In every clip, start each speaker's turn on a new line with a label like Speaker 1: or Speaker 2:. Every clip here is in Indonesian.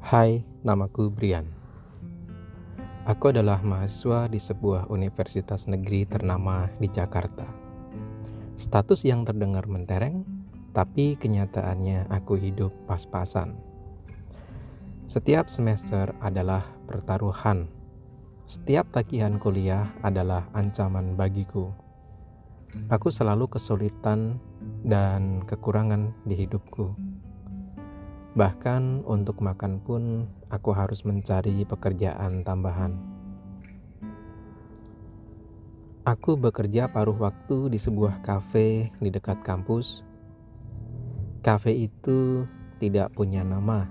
Speaker 1: Hai, namaku Brian. Aku adalah mahasiswa di sebuah universitas negeri ternama di Jakarta. Status yang terdengar mentereng, tapi kenyataannya aku hidup pas-pasan. Setiap semester adalah pertaruhan. Setiap tagihan kuliah adalah ancaman bagiku. Aku selalu kesulitan dan kekurangan di hidupku. Bahkan untuk makan pun aku harus mencari pekerjaan tambahan. Aku bekerja paruh waktu di sebuah kafe di dekat kampus. Kafe itu tidak punya nama,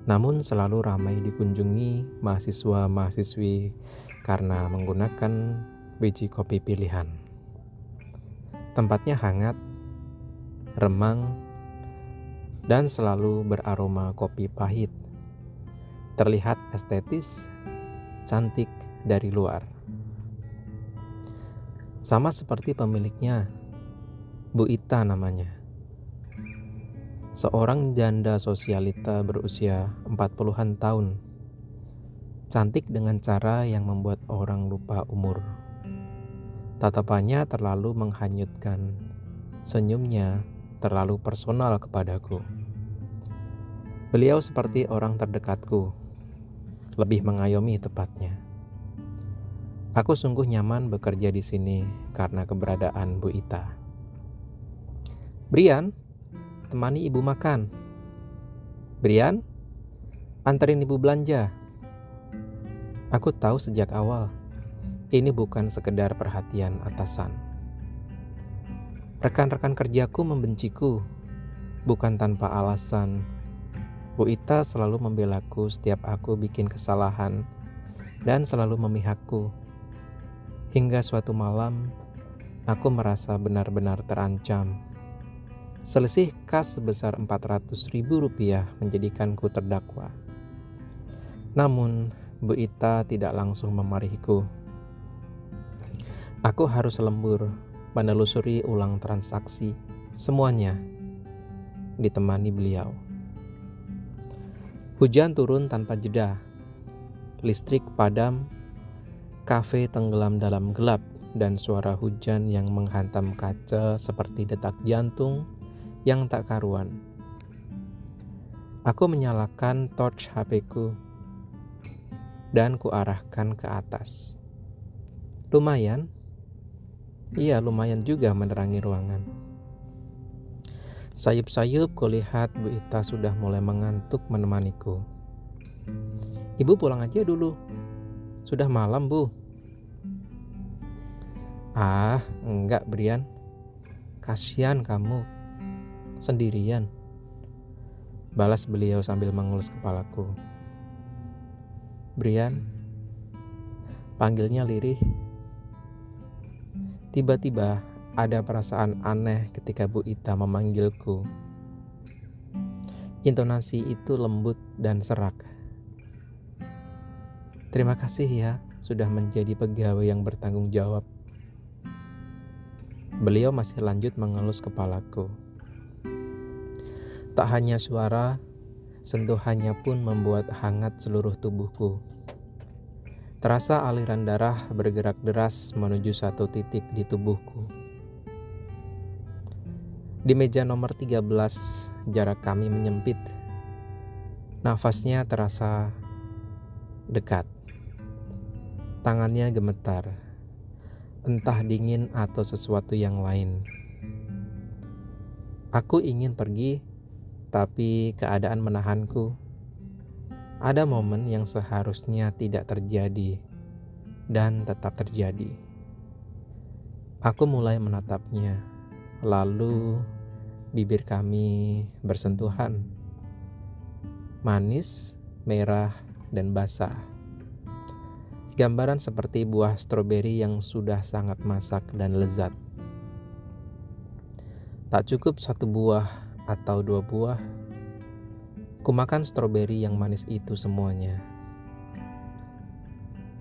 Speaker 1: namun selalu ramai dikunjungi mahasiswa-mahasiswi karena menggunakan biji kopi pilihan. Tempatnya hangat, remang, dan selalu beraroma kopi pahit. Terlihat estetis, cantik dari luar. Sama seperti pemiliknya, Bu Ita namanya. Seorang janda sosialita berusia 40-an tahun. Cantik dengan cara yang membuat orang lupa umur. Tatapannya terlalu menghanyutkan. Senyumnya terlalu personal kepadaku. Beliau seperti orang terdekatku, lebih mengayomi tepatnya. Aku sungguh nyaman bekerja di sini karena keberadaan Bu Ita. Brian, temani ibu makan. Brian, anterin ibu belanja. Aku tahu sejak awal, ini bukan sekedar perhatian atasan. Rekan-rekan kerjaku membenciku, bukan tanpa alasan. Bu Ita selalu membelaku setiap aku bikin kesalahan dan selalu memihakku. Hingga suatu malam, aku merasa benar-benar terancam. Selisih kas sebesar Rp400.000 menjadikanku terdakwa. Namun, Bu Ita tidak langsung memarahiku. Aku harus lembur, menelusuri ulang transaksi, semuanya ditemani beliau. Hujan turun tanpa jeda, listrik padam, kafe tenggelam dalam gelap, dan suara hujan yang menghantam kaca seperti detak jantung yang tak karuan. Aku menyalakan torch HP-ku dan kuarahkan ke atas. Lumayan juga menerangi ruangan. Sayup-sayup kulihat Bu Ita sudah mulai mengantuk menemaniku. Ibu pulang aja dulu. Sudah malam, Bu. Enggak, Brian. Kasihan kamu. Sendirian. Balas beliau sambil mengelus kepalaku. Brian, panggilnya lirih. Tiba-tiba ada perasaan aneh ketika Bu Ita memanggilku. Intonasi itu lembut dan serak. Terima kasih ya, sudah menjadi pegawai yang bertanggung jawab. Beliau masih lanjut mengelus kepalaku. Tak hanya suara, sentuhannya pun membuat hangat seluruh tubuhku. Terasa aliran darah bergerak deras menuju satu titik di tubuhku. Di meja nomor 13, jarak kami menyempit. Nafasnya terasa dekat. Tangannya gemetar. Entah dingin atau sesuatu yang lain. Aku ingin pergi, tapi keadaan menahanku. Ada momen yang seharusnya tidak terjadi dan tetap terjadi. Aku mulai menatapnya. Lalu bibir kami bersentuhan. Manis, merah, dan basah. Gambaran seperti buah stroberi yang sudah sangat masak dan lezat. Tak cukup satu buah atau dua buah. Kumakan stroberi yang manis itu semuanya.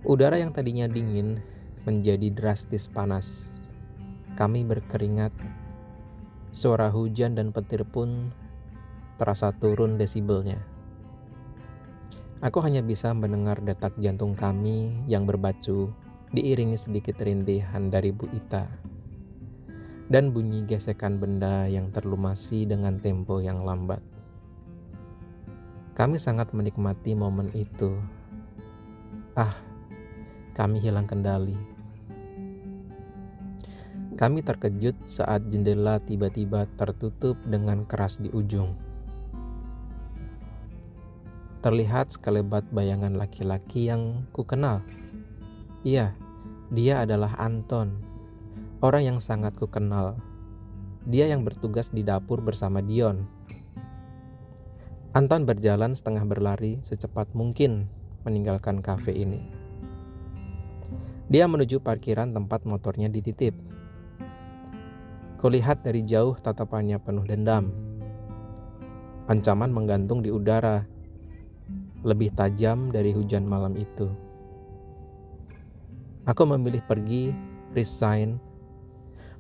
Speaker 1: Udara yang tadinya dingin menjadi drastis panas. Kami berkeringat. Suara hujan dan petir pun terasa turun desibelnya. Aku hanya bisa mendengar detak jantung kami yang berbacu diiringi sedikit rintihan dari Bu Ita dan bunyi gesekan benda yang terlumasi dengan tempo yang lambat. Kami sangat menikmati momen itu. Kami hilang kendali. Kami terkejut saat jendela tiba-tiba tertutup dengan keras di ujung. Terlihat sekelebat bayangan laki-laki yang kukenal. Iya, dia adalah Anton, orang yang sangat kukenal. Dia yang bertugas di dapur bersama Dion. Anton berjalan setengah berlari secepat mungkin meninggalkan kafe ini. Dia menuju parkiran tempat motornya dititip. Kulihat dari jauh tatapannya penuh dendam. Ancaman menggantung di udara, lebih tajam dari hujan malam itu. Aku memilih pergi, resign,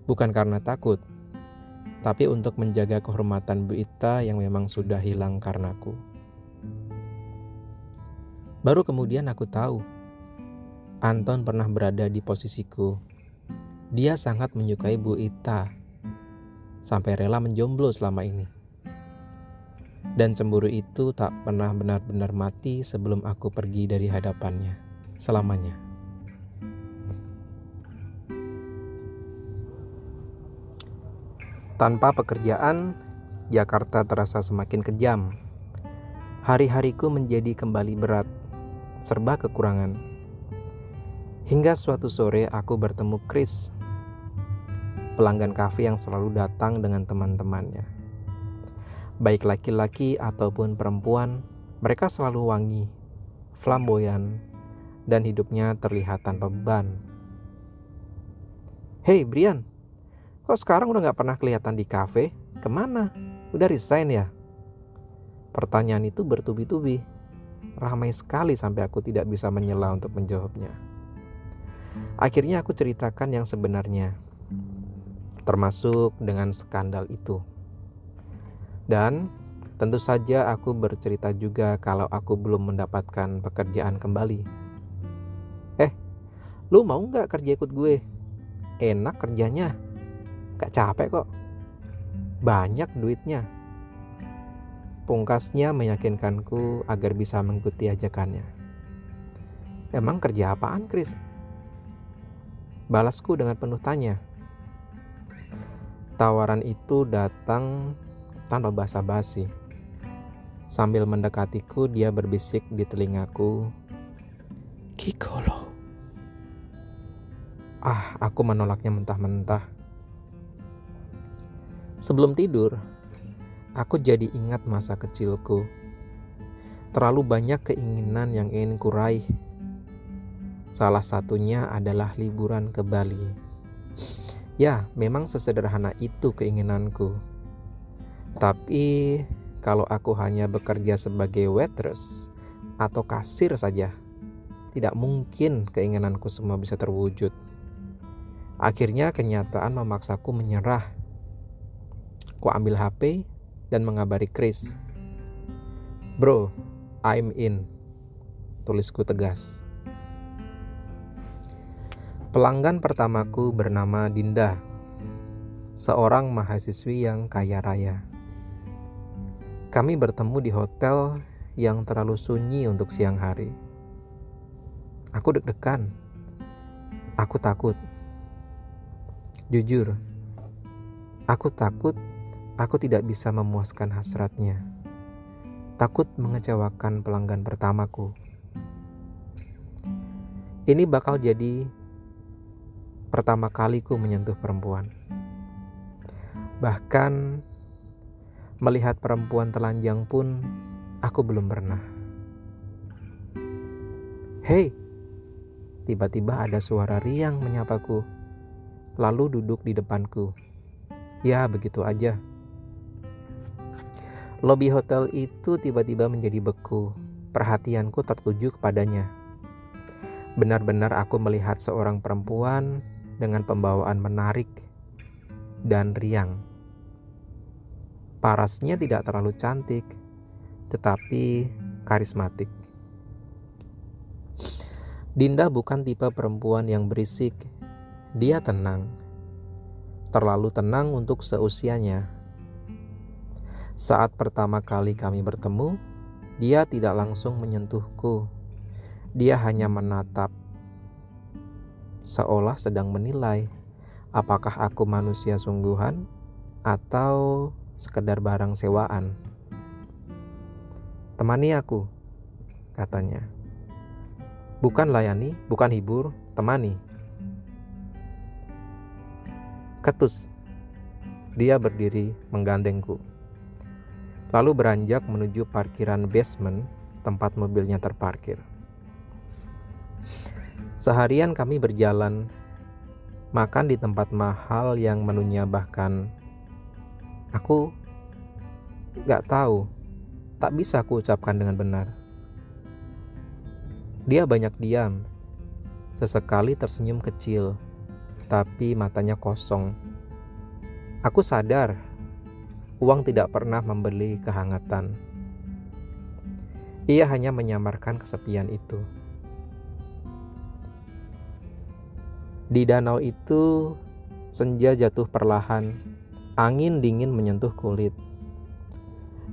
Speaker 1: bukan karena takut, tapi untuk menjaga kehormatan Bu Ita yang memang sudah hilang karenaku. Baru kemudian aku tahu, Anton pernah berada di posisiku. Dia sangat menyukai Bu Ita, sampai rela menjomblo selama ini. Dan cemburu itu tak pernah benar-benar mati sebelum aku pergi dari hadapannya, selamanya. Tanpa pekerjaan, Jakarta terasa semakin kejam. Hari-hariku menjadi kembali berat, serba kekurangan. Hingga suatu sore aku bertemu Chris, pelanggan kafe yang selalu datang dengan teman-temannya. Baik laki-laki ataupun perempuan, mereka selalu wangi, flamboyan, dan hidupnya terlihat tanpa beban. "Hey Brian, kok sekarang udah gak pernah kelihatan di kafe? Kemana? Udah resign ya?" Pertanyaan itu bertubi-tubi. Ramai sekali sampai aku tidak bisa menyela untuk menjawabnya. Akhirnya aku ceritakan yang sebenarnya, termasuk dengan skandal itu. Dan tentu saja aku bercerita juga kalau aku belum mendapatkan pekerjaan kembali. Lu mau gak kerja ikut gue? Enak kerjanya, gak capek kok, banyak duitnya. Pungkasnya meyakinkanku agar bisa mengikuti ajakannya. "Emang kerja apaan, Chris?" Balasku dengan penuh tanya. Tawaran itu datang tanpa basa-basi. Sambil mendekatiku, dia berbisik di telingaku, "Gigolo." Aku menolaknya mentah-mentah. Sebelum tidur, aku jadi ingat masa kecilku. Terlalu banyak keinginan yang ingin kuraih. Salah satunya adalah liburan ke Bali. Ya, memang sesederhana itu keinginanku. Tapi kalau aku hanya bekerja sebagai waitress atau kasir saja, tidak mungkin keinginanku semua bisa terwujud. Akhirnya kenyataan memaksaku menyerah. Ku ambil HP dan mengabari Chris. "Bro, I'm in," tulisku tegas. Pelanggan pertamaku bernama Dinda, seorang mahasiswi yang kaya raya. Kami bertemu di hotel yang terlalu sunyi untuk siang hari. Aku deg-degan. Aku takut. Jujur, aku takut aku tidak bisa memuaskan hasratnya. Takut mengecewakan pelanggan pertamaku. Ini bakal jadi pertama kaliku menyentuh perempuan. Bahkan melihat perempuan telanjang pun aku belum pernah. "Hei!" Tiba-tiba ada suara riang menyapaku, lalu duduk di depanku. Ya, begitu aja. Lobi hotel itu tiba-tiba menjadi beku. Perhatianku tertuju kepadanya. Benar-benar aku melihat seorang perempuan dengan pembawaan menarik dan riang. Parasnya tidak terlalu cantik, tetapi karismatik. Dinda bukan tipe perempuan yang berisik. Dia tenang. Terlalu tenang untuk seusianya. Saat pertama kali kami bertemu, dia tidak langsung menyentuhku. Dia hanya menatap, seolah sedang menilai apakah aku manusia sungguhan atau sekedar barang sewaan. "Temani aku," katanya. "Bukan layani, bukan hibur, temani." Ketus. Dia berdiri menggandengku. Lalu beranjak menuju parkiran basement tempat mobilnya terparkir. Seharian kami berjalan, makan di tempat mahal yang menunya bahkan aku gak tahu, tak bisa aku ucapkan dengan benar. Dia banyak diam, sesekali tersenyum kecil, tapi matanya kosong. Aku sadar, uang tidak pernah membeli kehangatan. Ia hanya menyamarkan kesepian itu. Di danau itu, senja jatuh perlahan, angin dingin menyentuh kulit.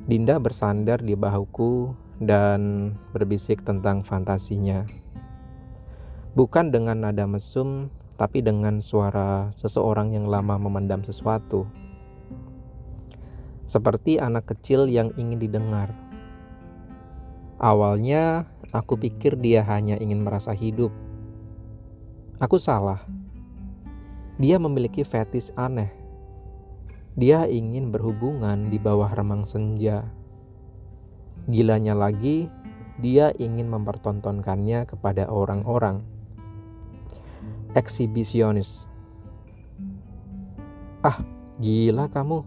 Speaker 1: Dinda bersandar di bahuku dan berbisik tentang fantasinya. Bukan dengan nada mesum, tapi dengan suara seseorang yang lama memendam sesuatu. Seperti anak kecil yang ingin didengar. Awalnya, aku pikir dia hanya ingin merasa hidup. Aku salah. Dia memiliki fetis aneh. Dia ingin berhubungan di bawah remang senja. Gilanya lagi, dia ingin mempertontonkannya kepada orang-orang. Eksibisionis. "Ah, gila kamu,"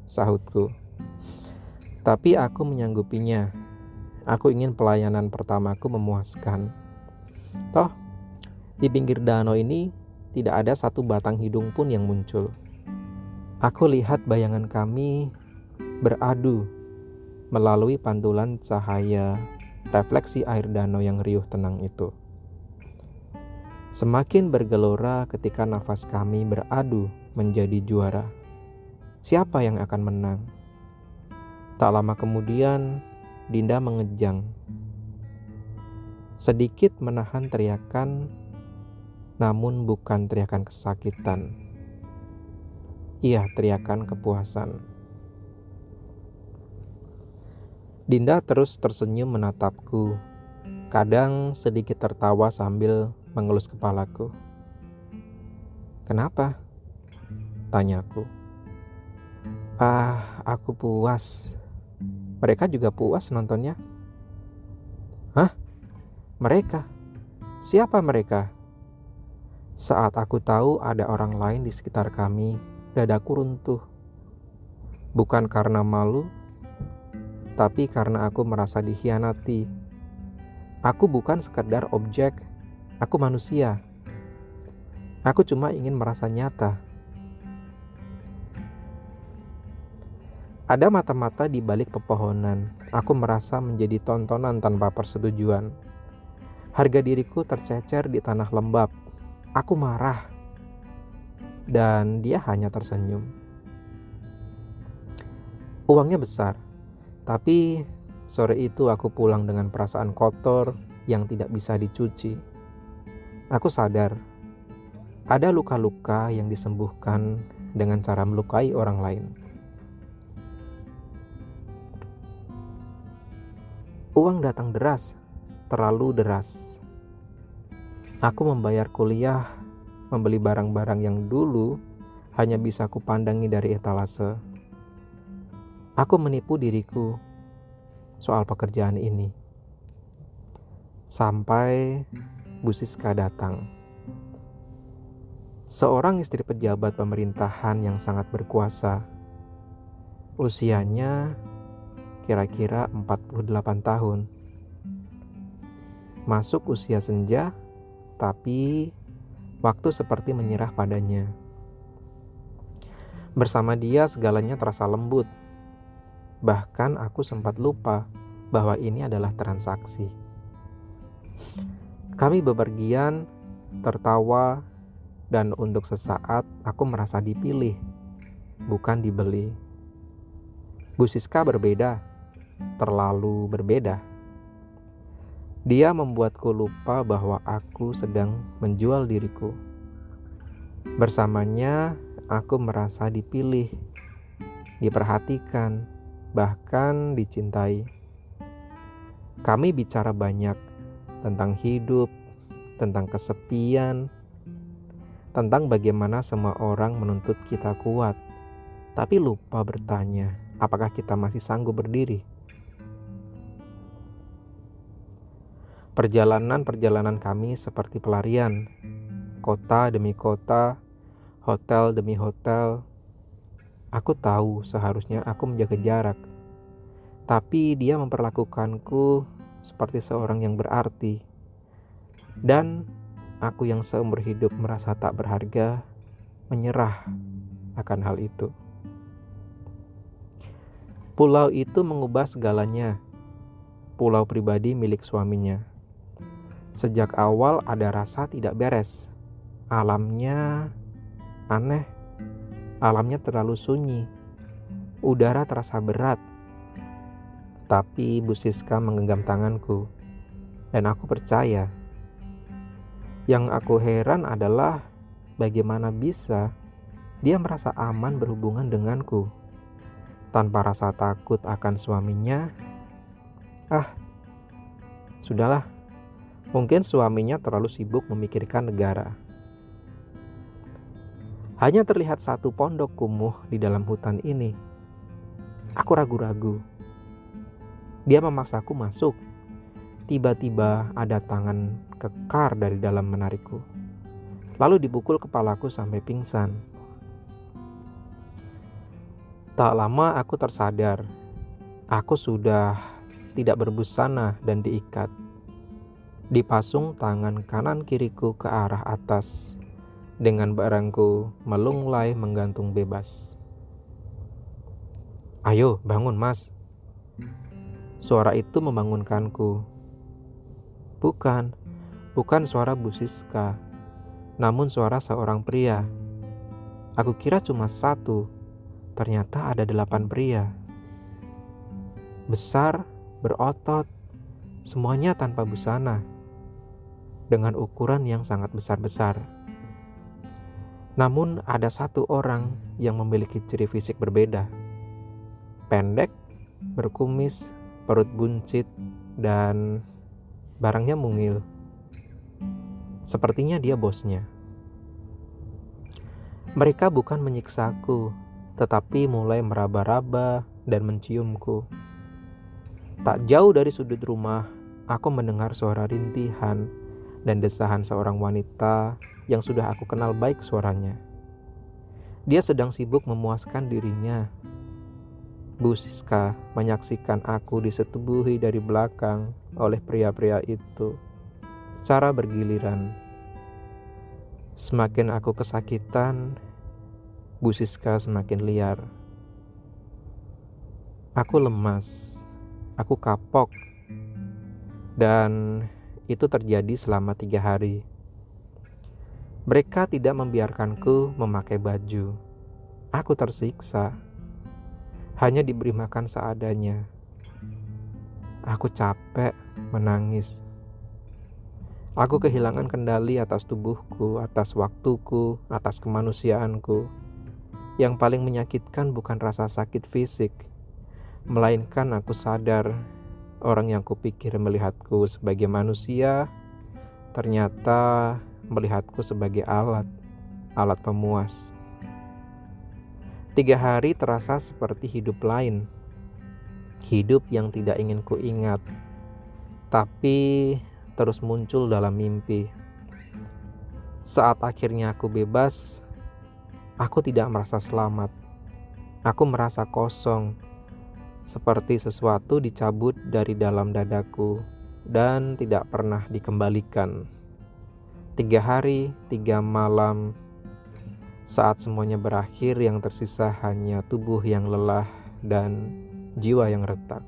Speaker 1: sahutku. Tapi aku menyanggupinya. Aku ingin pelayanan pertamaku memuaskan. Toh, di pinggir danau ini tidak ada satu batang hidung pun yang muncul. Aku lihat bayangan kami beradu melalui pantulan cahaya refleksi air danau yang riuh tenang itu. Semakin bergelora ketika nafas kami beradu menjadi juara. Siapa yang akan menang? Tak lama kemudian, Dinda mengejang. Sedikit menahan teriakan, namun bukan teriakan kesakitan. Iya, teriakan kepuasan. Dinda terus tersenyum menatapku, kadang sedikit tertawa sambil mengelus kepalaku. "Kenapa?" tanyaku. Aku puas. Mereka juga puas nontonnya." "Hah? Mereka? Siapa mereka?" Saat aku tahu ada orang lain di sekitar kami, dadaku runtuh. Bukan karena malu, tapi karena aku merasa dikhianati. Aku bukan sekedar objek, aku manusia. Aku cuma ingin merasa nyata. Ada mata-mata di balik pepohonan. Aku merasa menjadi tontonan tanpa persetujuan. Harga diriku tercecer di tanah lembab. Aku marah. Dan dia hanya tersenyum. Uangnya besar. Tapi sore itu aku pulang dengan perasaan kotor yang tidak bisa dicuci. Aku sadar. Ada luka-luka yang disembuhkan dengan cara melukai orang lain. Uang datang deras, terlalu deras. Aku membayar kuliah, membeli barang-barang yang dulu hanya bisa kupandangi dari etalase. Aku menipu diriku soal pekerjaan ini. Sampai Bu Siska datang. Seorang istri pejabat pemerintahan yang sangat berkuasa. Usianya kira-kira 48 tahun. Masuk usia senja, tapi waktu seperti menyerah padanya. Bersama dia segalanya terasa lembut. Bahkan aku sempat lupa bahwa ini adalah transaksi. Kami bepergian, tertawa, dan untuk sesaat aku merasa dipilih, bukan dibeli. Bu Siska berbeda, terlalu berbeda. Dia membuatku lupa bahwa aku sedang menjual diriku. Bersamanya, aku merasa dipilih, diperhatikan, bahkan dicintai. Kami bicara banyak tentang hidup, tentang kesepian, tentang bagaimana semua orang menuntut kita kuat, tapi lupa bertanya, apakah kita masih sanggup berdiri? Perjalanan-perjalanan kami seperti pelarian, kota demi kota, hotel demi hotel. Aku tahu seharusnya aku menjaga jarak, tapi dia memperlakukanku seperti seorang yang berarti. Dan aku yang seumur hidup merasa tak berharga, menyerah akan hal itu. Pulau itu mengubah segalanya. Pulau pribadi milik suaminya. Sejak awal ada rasa tidak beres. Alamnya aneh. Alamnya terlalu sunyi. Udara terasa berat. Tapi Bu Siska menggenggam tanganku. Dan aku percaya. Yang aku heran adalah bagaimana bisa dia merasa aman berhubungan denganku. Tanpa rasa takut akan suaminya. Sudahlah. Mungkin suaminya terlalu sibuk memikirkan negara. Hanya terlihat satu pondok kumuh di dalam hutan ini. Aku ragu-ragu. Dia memaksaku masuk. Tiba-tiba ada tangan kekar dari dalam menarikku. Lalu dipukul kepalaku sampai pingsan. Tak lama aku tersadar. Aku sudah tidak berbusana dan diikat. Dipasung tangan kanan kiriku ke arah atas. Dengan barangku melunglai menggantung bebas. "Ayo bangun mas." Suara itu membangunkanku. Bukan suara Bu Siska, namun suara seorang pria. Aku kira cuma satu, ternyata ada 8 pria. Besar, berotot, semuanya tanpa busana. Dengan ukuran yang sangat besar-besar. Namun ada satu orang yang memiliki ciri fisik berbeda. Pendek, berkumis, perut buncit, dan barangnya mungil. Sepertinya dia bosnya. Mereka bukan menyiksaku, tetapi mulai meraba-raba dan menciumku. Tak jauh dari sudut rumah, aku mendengar suara rintihan dan desahan seorang wanita yang sudah aku kenal baik suaranya. Dia sedang sibuk memuaskan dirinya. Bu Siska menyaksikan aku disetubuhi dari belakang oleh pria-pria itu secara bergiliran. Semakin aku kesakitan, Bu Siska semakin liar. Aku lemas, aku kapok, dan itu terjadi selama 3 hari. Mereka tidak membiarkanku memakai baju. Aku tersiksa. Hanya diberi makan seadanya. Aku capek, menangis. Aku kehilangan kendali atas tubuhku, atas waktuku, atas kemanusiaanku. Yang paling menyakitkan bukan rasa sakit fisik, melainkan aku sadar orang yang kupikir melihatku sebagai manusia, ternyata melihatku sebagai alat pemuas. 3 hari terasa seperti hidup lain. Hidup yang tidak ingin ku ingat, tapi terus muncul dalam mimpi. Saat akhirnya aku bebas, aku tidak merasa selamat. Aku merasa kosong, seperti sesuatu dicabut dari dalam dadaku dan tidak pernah dikembalikan. 3 hari, 3 malam. Saat semuanya berakhir, yang tersisa hanya tubuh yang lelah dan jiwa yang retak.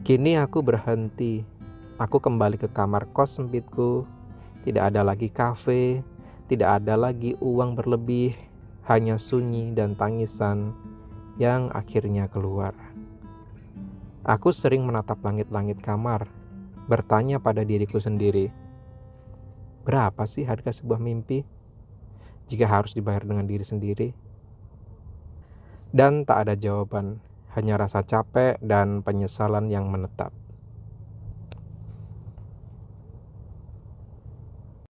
Speaker 1: Kini aku berhenti, Aku kembali ke kamar kos sempitku. Tidak ada lagi kafe, tidak ada lagi uang berlebih, hanya sunyi dan tangisan yang akhirnya keluar. Aku sering menatap langit-langit kamar, bertanya pada diriku sendiri, berapa sih harga sebuah mimpi jika harus dibayar dengan diri sendiri? Dan tak ada jawaban, hanya rasa capek dan penyesalan yang menetap.